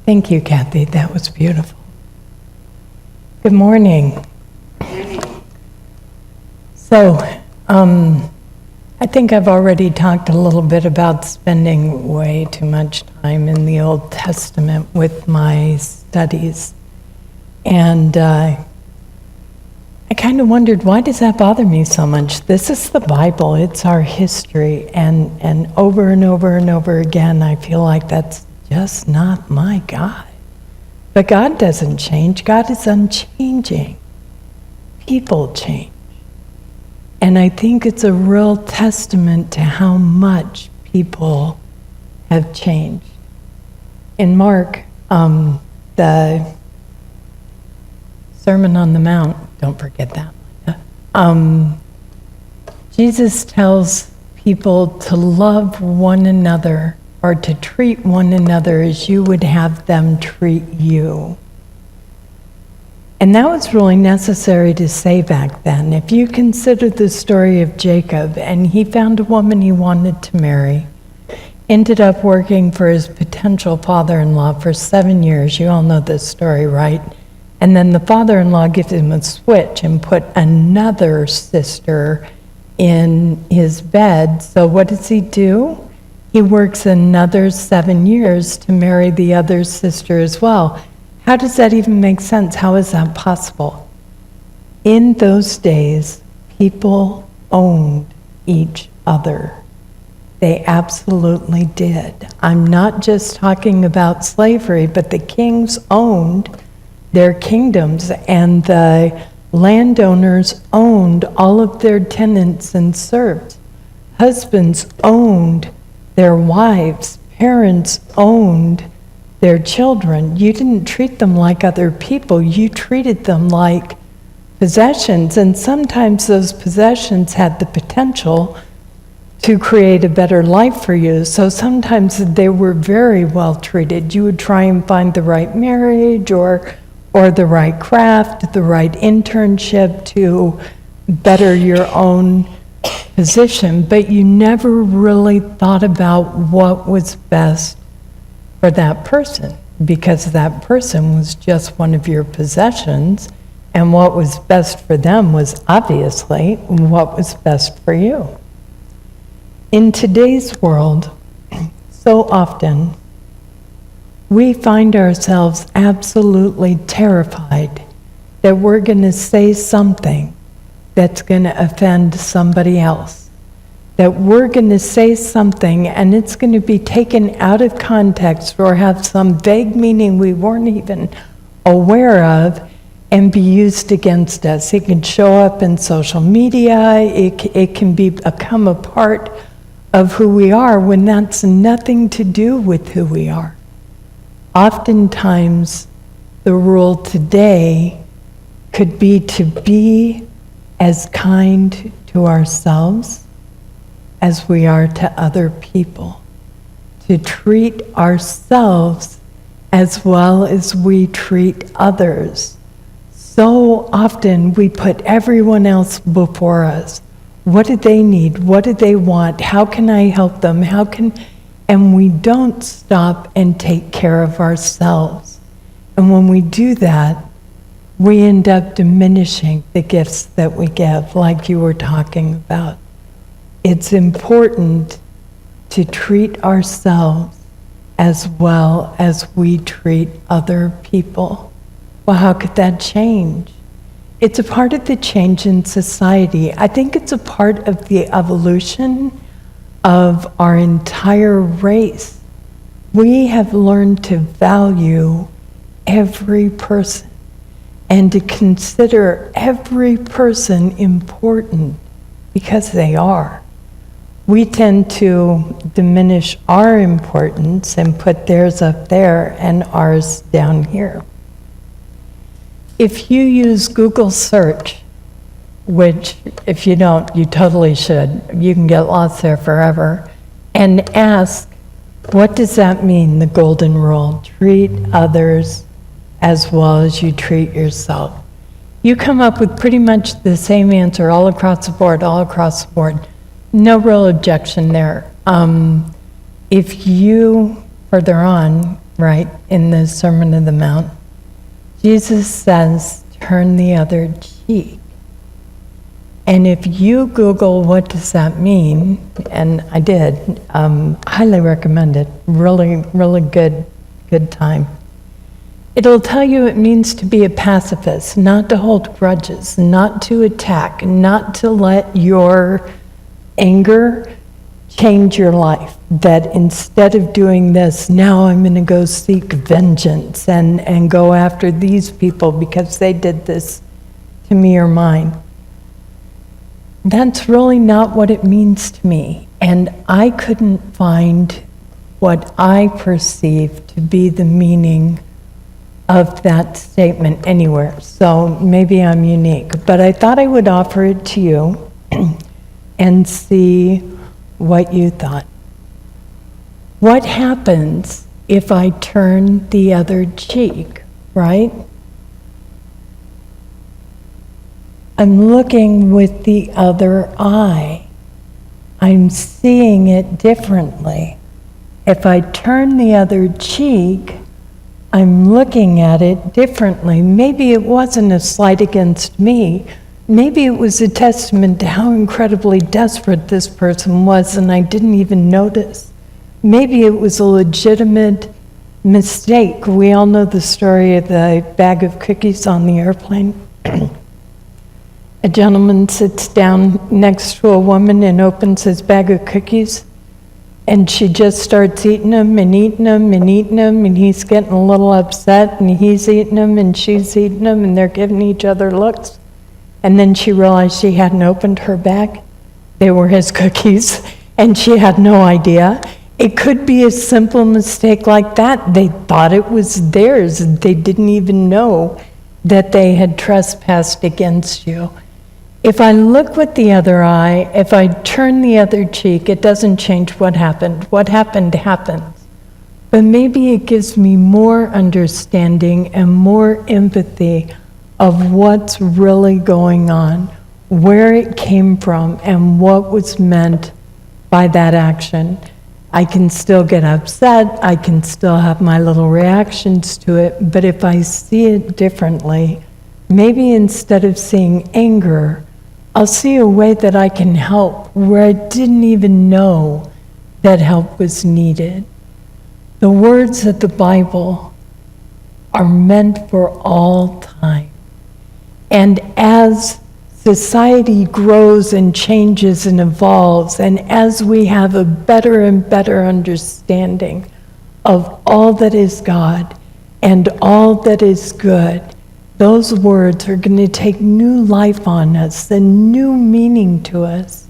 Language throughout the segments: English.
Thank you, Kathy. That was beautiful. Good morning. So, I think I've already talked a little bit about spending way too much time in the Old Testament with my studies. And I kind of wondered, why does that bother me so much? This is the Bible. It's our history. And over and over and over again, I feel like that's just not my God. But God doesn't change. God is unchanging. People change. And I think it's a real testament to how much people have changed. In Mark, the Sermon on the Mount, don't forget that. Jesus tells people to love one another or to treat one another as you would have them treat you. And that was really necessary to say back then. If you consider the story of Jacob, and he found a woman he wanted to marry, ended up working for his potential father-in-law for 7 years. You all know this story, right? And then the father-in-law gives him a switch and put another sister in his bed. So what does he do? He works another 7 years to marry the other sister as well. How does that even make sense? How is that possible? In those days, people owned each other. They absolutely did. I'm not just talking about slavery, but the kings owned their kingdoms, and the landowners owned all of their tenants and serfs. Husbands owned their wives. Parents owned their children. You didn't treat them like other people. You treated them like possessions, and sometimes those possessions had the potential to create a better life for you. So sometimes they were very well treated. You would try and find the right marriage or the right craft, the right internship to better your own position, but you never really thought about what was best for that person, because that person was just one of your possessions, and what was best for them was obviously what was best for you. In today's world, so often, we find ourselves absolutely terrified that we're going to say something that's going to offend somebody else. That we're going to say something and it's going to be taken out of context or have some vague meaning we weren't even aware of and be used against us. It can show up in social media. It can become a part of who we are when that's nothing to do with who we are. Oftentimes, the rule today could be to be as kind to ourselves as we are to other people, to treat ourselves as well as we treat others. So often we put everyone else before us. What do they need? What do they want? How can I help them? And we don't stop and take care of ourselves. And when we do that, we end up diminishing the gifts that we give, like you were talking about. It's important to treat ourselves as well as we treat other people. Well, how could that change? It's a part of the change in society. I think it's a part of the evolution of our entire race. We have learned to value every person and to consider every person important because they are. We tend to diminish our importance and put theirs up there and ours down here. If you use Google search, which if you don't, you totally should, you can get lost there forever, and ask, what does that mean, the golden rule? Treat others as well as you treat yourself. You come up with pretty much the same answer all across the board, No real objection there. If you, further on, right, in the Sermon on the Mount, Jesus says, turn the other cheek. And if you Google what does that mean, and I did, highly recommend it, really, really good time. It'll tell you it means to be a pacifist, not to hold grudges, not to attack, not to let your anger change your life. That instead of doing this, now I'm going to go seek vengeance and go after these people because they did this to me or mine. That's really not what it means to me. And I couldn't find what I perceive to be the meaning of that statement anywhere. So maybe I'm unique. But I thought I would offer it to you and see what you thought. What happens if I turn the other cheek, right? I'm looking with the other eye. I'm seeing it differently. If I turn the other cheek, I'm looking at it differently. Maybe it wasn't a slight against me. Maybe it was a testament to how incredibly desperate this person was and I didn't even notice. Maybe it was a legitimate mistake. We all know the story of the bag of cookies on the airplane. A gentleman sits down next to a woman and opens his bag of cookies, and she just starts eating them and eating them and eating them, and he's getting a little upset, and he's eating them and she's eating them, and they're giving each other looks. And then she realized she hadn't opened her bag. They were his cookies, and she had no idea. It could be a simple mistake like that. They thought it was theirs. They didn't even know that they had trespassed against you. If I look with the other eye, if I turn the other cheek, it doesn't change what happened. What happened happens. But maybe it gives me more understanding and more empathy of what's really going on, where it came from, and what was meant by that action. I can still get upset, I can still have my little reactions to it, but if I see it differently, maybe instead of seeing anger, I'll see a way that I can help where I didn't even know that help was needed. The words of the Bible are meant for all time. And as society grows and changes and evolves, and as we have a better and better understanding of all that is God and all that is good, those words are going to take new life on us and new meaning to us.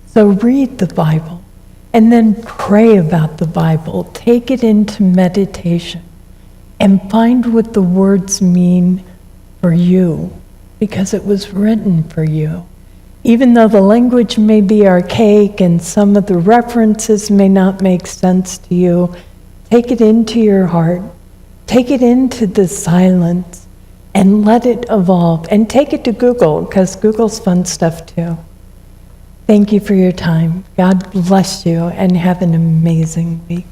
So read the Bible and then pray about the Bible. Take it into meditation and find what the words mean for you, because it was written for you. Even though the language may be archaic and some of the references may not make sense to you, take it into your heart, take it into the silence, and let it evolve. And take it to Google, because Google's fun stuff too. Thank you for your time. God bless you, and have an amazing week.